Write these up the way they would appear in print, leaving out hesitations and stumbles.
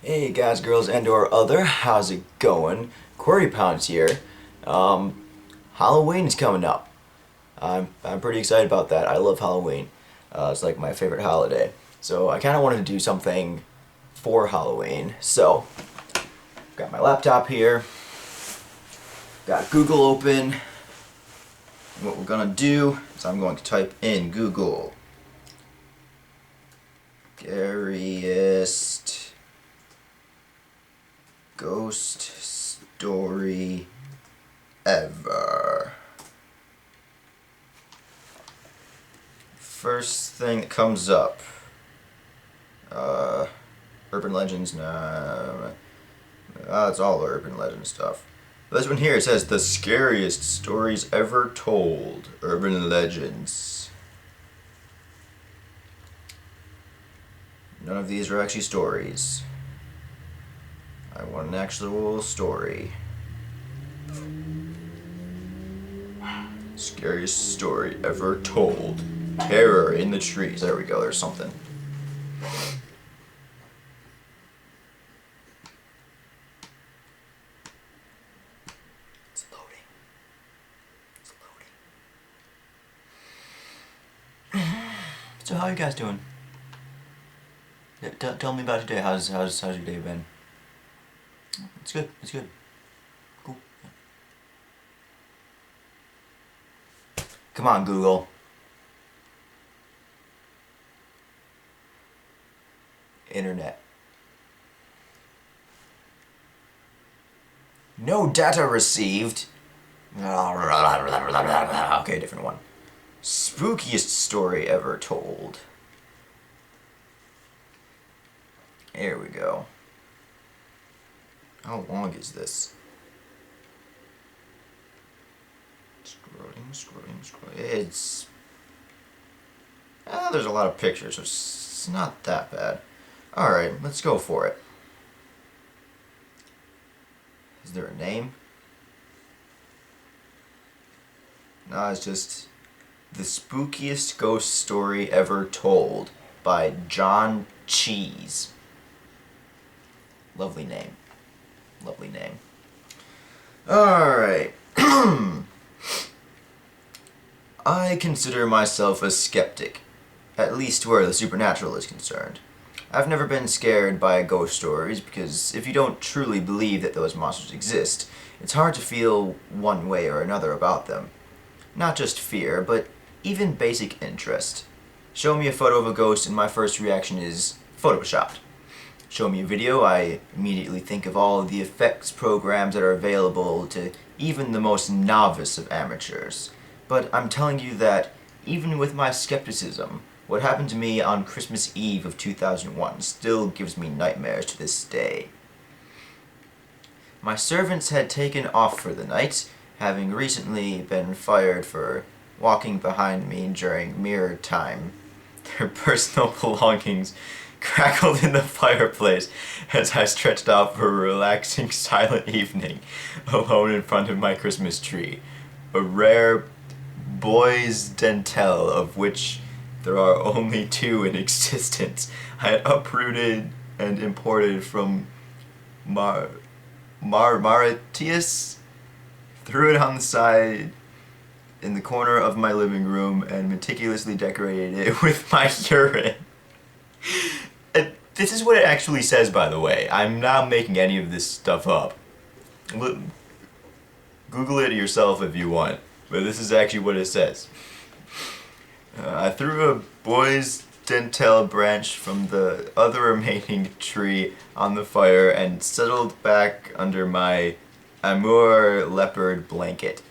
Hey guys, girls, and or other, how's it going? QWERTY Pounds here. Halloween is coming up. I'm pretty excited about that. I love Halloween. It's like my favorite holiday. So I kind of wanted to do something for Halloween. So, got my laptop here. Got Google open. What we're gonna do is I'm going to type in Google. Scariest ghost story ever. First thing that comes up. Urban legends, nah. It's all urban legend stuff. This one here, it says the scariest stories ever told. Urban legends. None of these are actually stories. I want an actual story. Scariest story ever told. Terror in the trees. There we go, there's something. It's loading. It's loading. So how are you guys doing? Yeah, tell me about your day. How's your day been? It's good. It's good. Cool. Yeah. Come on, Google. Internet. No data received. Okay, different one. Spookiest story ever told. There we go. How long is this? Scrolling. It's... there's a lot of pictures, so it's not that bad. Alright, let's go for it. Is there a name? No, it's just... The Spookiest Ghost Story Ever Told by John Cheese. Lovely name. Lovely name. Alright. I consider myself a skeptic, at least where the supernatural is concerned. I've never been scared by ghost stories because if you don't truly believe that those monsters exist, it's hard to feel one way or another about them. Not just fear, but even basic interest. Show me a photo of a ghost and my first reaction is photoshopped. Show me a video, I immediately think of all of the effects programs that are available to even the most novice of amateurs. But I'm telling you that, even with my skepticism, what happened to me on Christmas Eve of 2001 still gives me nightmares to this day. My servants had taken off for the night, having recently been fired for walking behind me during mirror time. Their personal belongings crackled in the fireplace as I stretched out for a relaxing, silent evening, alone in front of my Christmas tree. A rare bois dentelle, of which there are only two in existence. I had uprooted and imported from Mauritius, threw it on the side in the corner of my living room, and meticulously decorated it with my urine. This is what it actually says, by the way. I'm not making any of this stuff up. Google it yourself if you want, but this is actually what it says. I threw a bois dentelle branch from the other remaining tree on the fire and settled back under my Amur leopard blanket.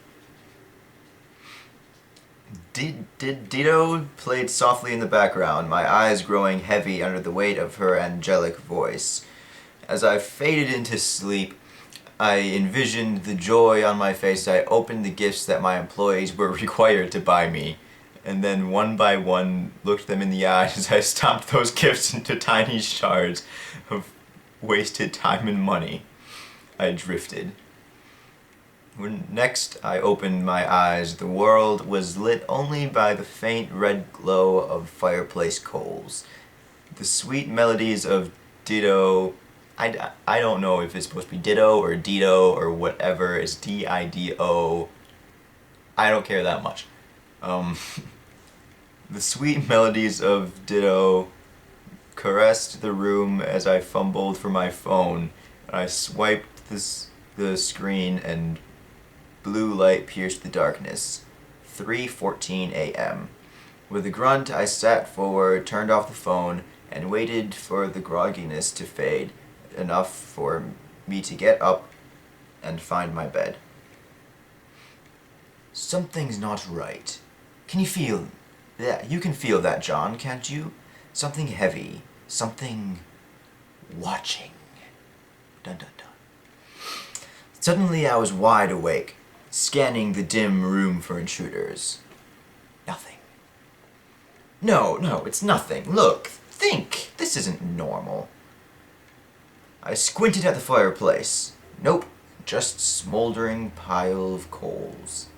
Dido played softly in the background, my eyes growing heavy under the weight of her angelic voice. As I faded into sleep, I envisioned the joy on my face as I opened the gifts that my employees were required to buy me, and then one by one looked them in the eyes as I stomped those gifts into tiny shards of wasted time and money. I drifted. When next I opened my eyes, the world was lit only by the faint red glow of fireplace coals. The sweet melodies of Dido I don't know if it's supposed to be Ditto or Dido or whatever. It's D-I-D-O. I don't care that much. Um, the sweet melodies of Ditto caressed the room as I fumbled for my phone. I swiped the screen and blue light pierced the darkness. 3:14 a.m. With a grunt, I sat forward, turned off the phone, and waited for the grogginess to fade, enough for me to get up and find my bed. Something's not right. Can you feel that? You can feel that, John, can't you? Something heavy. Something watching. Dun dun dun. Suddenly I was wide awake, scanning the dim room for intruders. Nothing. No, it's nothing. Look, think. This isn't normal. I squinted at the fireplace. Nope, just smoldering pile of coals.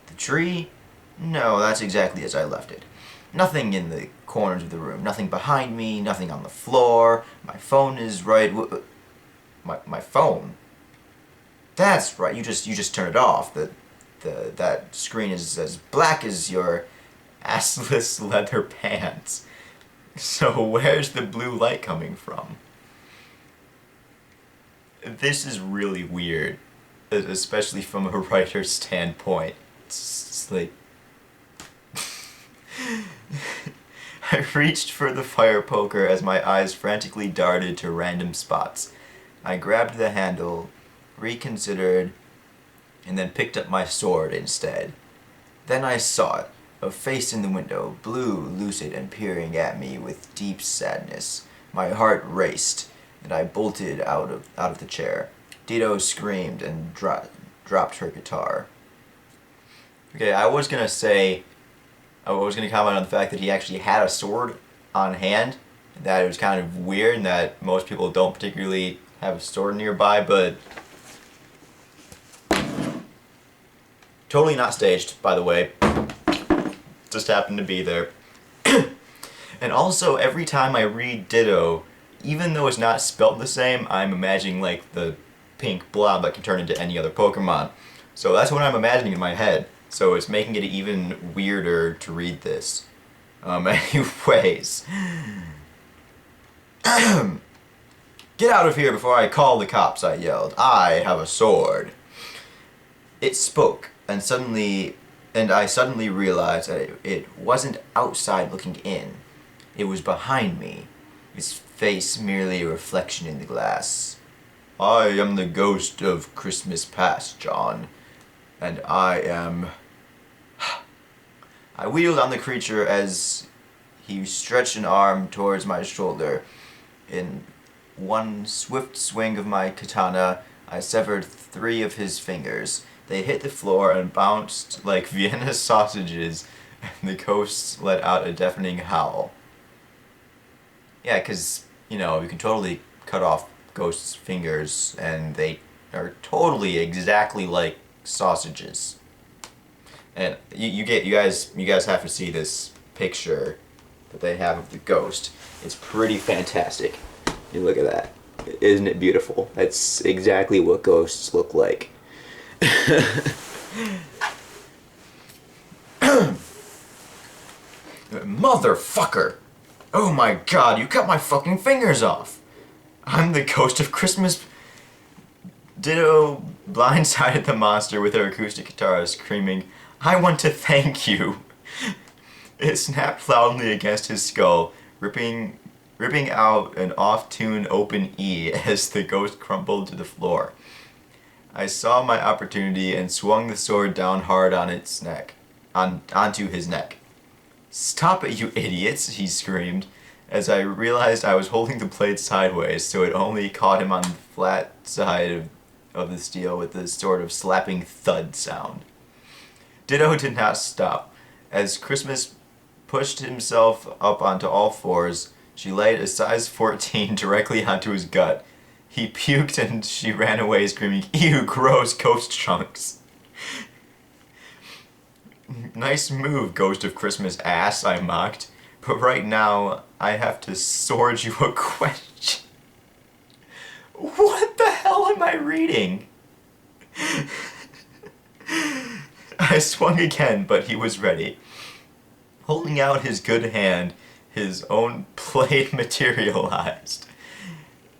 The tree? No, that's exactly as I left it. Nothing in the corners of the room. Nothing behind me. Nothing on the floor. My phone is right. My phone. That's right. You just turn it off. That screen is as black as your assless leather pants. So where's the blue light coming from? This is really weird, especially from a writer's standpoint. It's like I reached for the fire poker as my eyes frantically darted to random spots. I grabbed the handle, reconsidered, and then picked up my sword instead. Then I saw it, a face in the window, blue, lucid, and peering at me with deep sadness. My heart raced, and I bolted out of the chair. Dido screamed and dropped her guitar. Okay, I was gonna comment on the fact that he actually had a sword on hand, that it was kind of weird and that most people don't particularly have a sword nearby, but totally not staged, by the way. Just happened to be there. And also, every time I read Ditto, even though it's not spelled the same, I'm imagining like the pink blob that can turn into any other Pokemon. So that's what I'm imagining in my head. So it's making it even weirder to read this. Anyways. Get out of here before I call the cops, I yelled. I have a sword. It spoke, and I suddenly realized that it wasn't outside looking in. It was behind me, its face merely a reflection in the glass. I am the ghost of Christmas past, John, and I am... I wheeled on the creature as he stretched an arm towards my shoulder. In one swift swing of my katana, I severed 3 of his fingers. They hit the floor and bounced like Vienna sausages, and the ghost let out a deafening howl. Yeah, 'cause, you know, you can totally cut off ghosts' fingers, and they are totally exactly like sausages. And you guys have to see this picture that they have of the ghost. It's pretty fantastic. You look at that. Isn't it beautiful? That's exactly what ghosts look like. Motherfucker! Oh my god, you cut my fucking fingers off! I'm the ghost of Christmas... Ditto blindsided the monster with her acoustic guitar, screaming, I want to thank you! It snapped loudly against his skull, ripping out an off-tune open E as the ghost crumpled to the floor. I saw my opportunity and swung the sword down hard on its neck, onto his neck. Stop it, you idiots, he screamed, as I realized I was holding the blade sideways, so it only caught him on the flat side of the steel with a sort of slapping thud sound. Ditto did not stop. As Christmas pushed himself up onto all fours, she laid a size 14 directly onto his gut. He puked and she ran away screaming, ew, gross ghost chunks. Nice move, ghost of Christmas ass, I mocked. But right now, I have to sword you a question. What the hell am I reading? I swung again, but he was ready. Holding out his good hand, his own blade materialized.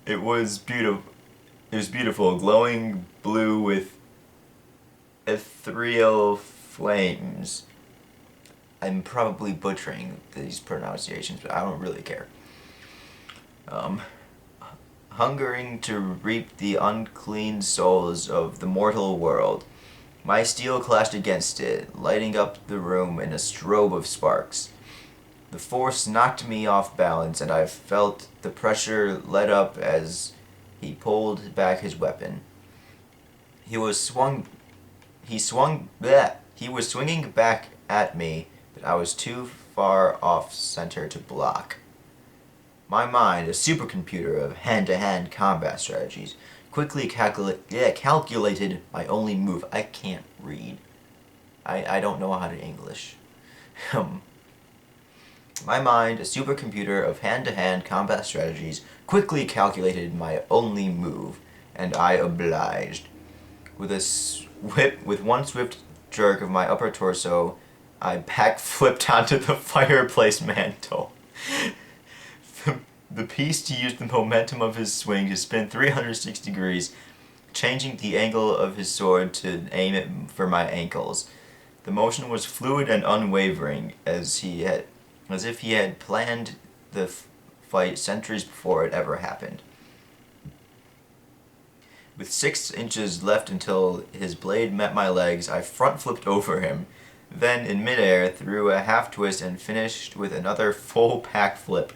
It was beautiful. It was beautiful, glowing blue with ethereal flames. I'm probably butchering these pronunciations, but I don't really care. Hungering to reap the unclean souls of the mortal world. My steel clashed against it, lighting up the room in a strobe of sparks. The force knocked me off balance, and I felt the pressure let up as he pulled back his weapon. He was swinging back at me, but I was too far off center to block. My mind, a supercomputer of hand-to-hand combat strategies, quickly calculated my only move. I can't read. I don't know how to English. My mind, a supercomputer of hand-to-hand combat strategies, quickly calculated my only move, and I obliged. With one swift jerk of my upper torso, I backflipped onto the fireplace mantle. The beast used the momentum of his swing to spin 360 degrees, changing the angle of his sword to aim it for my ankles. The motion was fluid and unwavering, as if he had planned the fight centuries before it ever happened. With 6 inches left until his blade met my legs, I front flipped over him, then in midair threw a half twist and finished with another full back flip,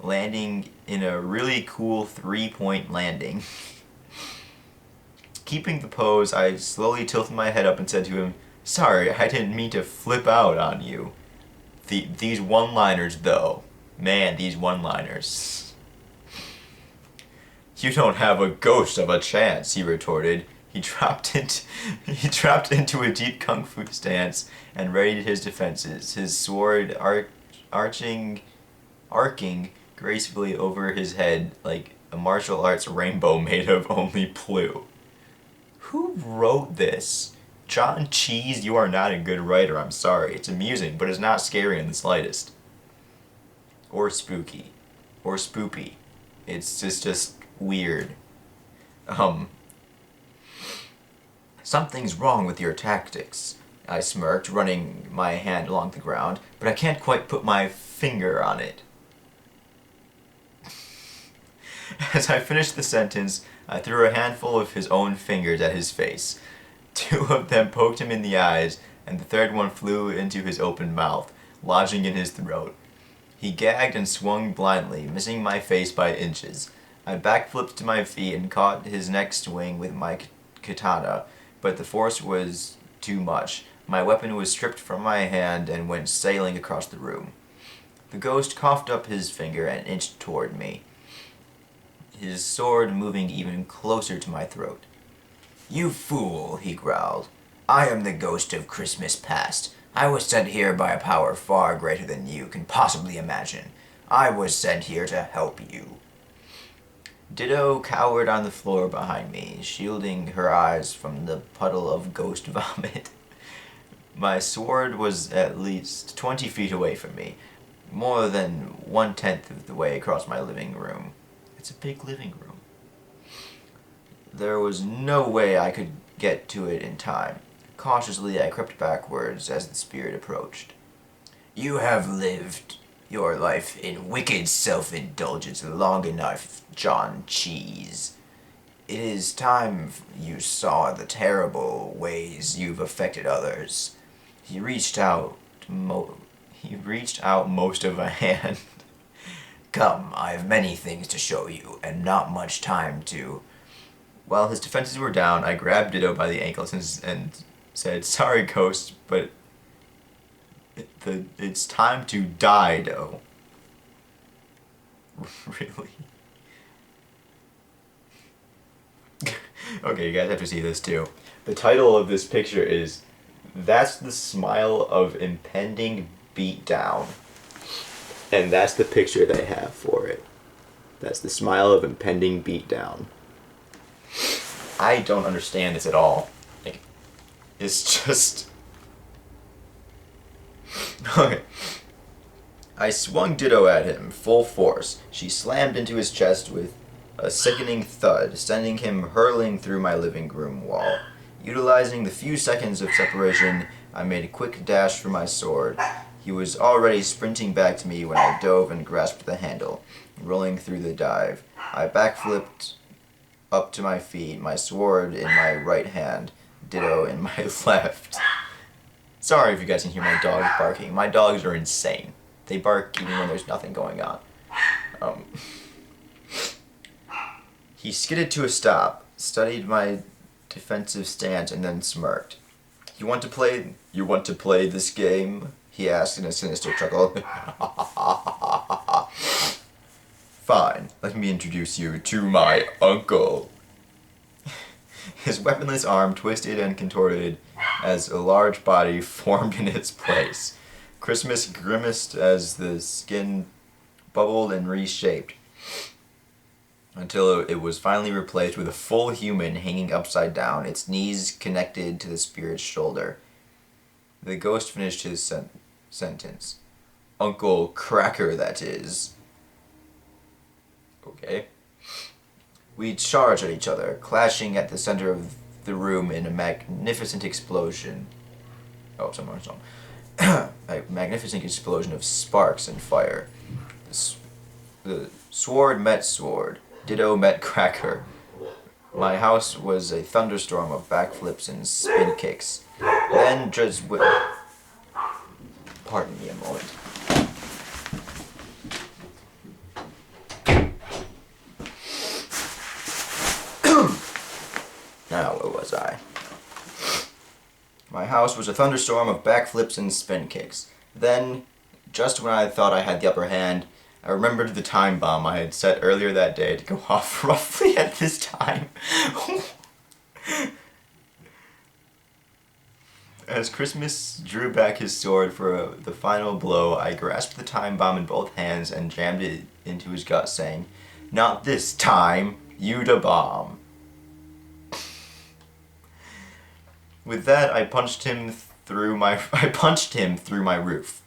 landing in a really cool 3-point landing. Keeping the pose, I slowly tilted my head up and said to him, "Sorry, I didn't mean to flip out on you." These one-liners, though. Man, these one-liners. "You don't have a ghost of a chance," he retorted. He dropped into a deep kung fu stance and readied his defenses, his sword arcing gracefully over his head like a martial arts rainbow made of only blue. Who wrote this? John Cheese, you are not a good writer, I'm sorry. It's amusing, but it's not scary in the slightest. Or spooky. Or spoopy. It's just weird. Something's wrong with your tactics, I smirked, running my hand along the ground, but I can't quite put my finger on it. As I finished the sentence, I threw a handful of his own fingers at his face. 2 of them poked him in the eyes, and the third one flew into his open mouth, lodging in his throat. He gagged and swung blindly, missing my face by inches. I backflipped to my feet and caught his neck swing with my katana, but the force was too much. My weapon was stripped from my hand and went sailing across the room. The ghost coughed up his finger and inched toward me, his sword moving even closer to my throat. "You fool," he growled. "I am the ghost of Christmas past. I was sent here by a power far greater than you can possibly imagine. I was sent here to help you." Ditto cowered on the floor behind me, shielding her eyes from the puddle of ghost vomit. My sword was at least 20 feet away from me, more than 1/10 of the way across my living room. It's a big living room. There was no way I could get to it in time. Cautiously, I crept backwards as the spirit approached. "You have lived your life in wicked self-indulgence long enough, John Cheese. It is time you saw the terrible ways you've affected others." He reached out most of a hand. "Come, I have many things to show you, and not much time to..." While his defenses were down, I grabbed Ditto by the ankles and said, "Sorry, Ghost, but it's time to die, Ditto." Really? Okay, you guys have to see this too. The title of this picture is "That's the Smile of Impending Beatdown." And that's the picture they have for it. That's the smile of impending beatdown. I don't understand this at all. Like, it's just... Okay. I swung Ditto at him, full force. She slammed into his chest with a sickening thud, sending him hurling through my living room wall. Utilizing the few seconds of separation, I made a quick dash for my sword. He was already sprinting back to me when I dove and grasped the handle, rolling through the dive. I backflipped up to my feet, my sword in my right hand, Ditto in my left. Sorry if you guys can hear my dogs barking. My dogs are insane. They bark even when there's nothing going on. He skidded to a stop, studied my defensive stance, and then smirked. You want to play this game? He asked in a sinister chuckle. Fine, let me introduce you to my uncle. His weaponless arm twisted and contorted as a large body formed in its place. Christmas grimaced as the skin bubbled and reshaped until it was finally replaced with a full human hanging upside down, its knees connected to the spirit's shoulder. The ghost finished his sentence. Uncle Cracker, that is. Okay. We charged at each other, clashing at the center of the room in a magnificent explosion. Oh, someone. A magnificent explosion of sparks and fire. The sword met sword. Ditto met Cracker. My house was a thunderstorm of backflips and spin kicks. Then just pardon me a moment. Now, where was I? My house was a thunderstorm of backflips and spin kicks. Then, just when I thought I had the upper hand, I remembered the time bomb I had set earlier that day to go off roughly at this time. As Christmas drew back his sword for the final blow, I grasped the time bomb in both hands and jammed it into his gut, saying, "Not this time, you da bomb." With that, I punched him through my roof.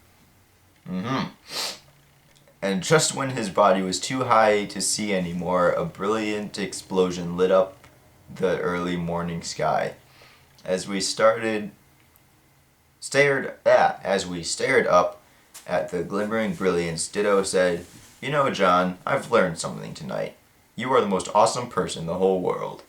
And just when his body was too high to see anymore, a brilliant explosion lit up the early morning sky. As we stared up at the glimmering brilliance, Ditto said, "You know, John, I've learned something tonight. You are the most awesome person in the whole world."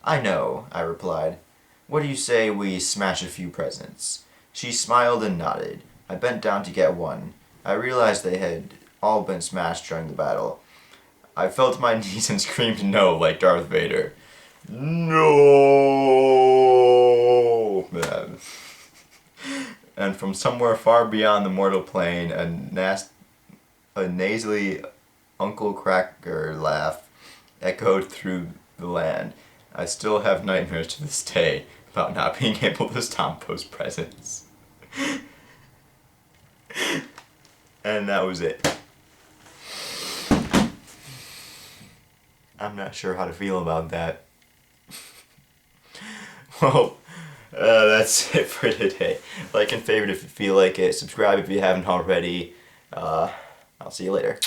"I know," I replied. "What do you say we smash a few presents?" She smiled and nodded. I bent down to get one. I realized they had all been smashed during the battle. I fell to my knees and screamed no like Darth Vader. No! And from somewhere far beyond the mortal plane, a nasally Uncle Cracker laugh echoed through the land. I still have nightmares to this day about not being able to stomp those presents. And that was it. I'm not sure how to feel about that. Well, that's it for today. Like and favorite if you feel like it. Subscribe if you haven't already. I'll see you later.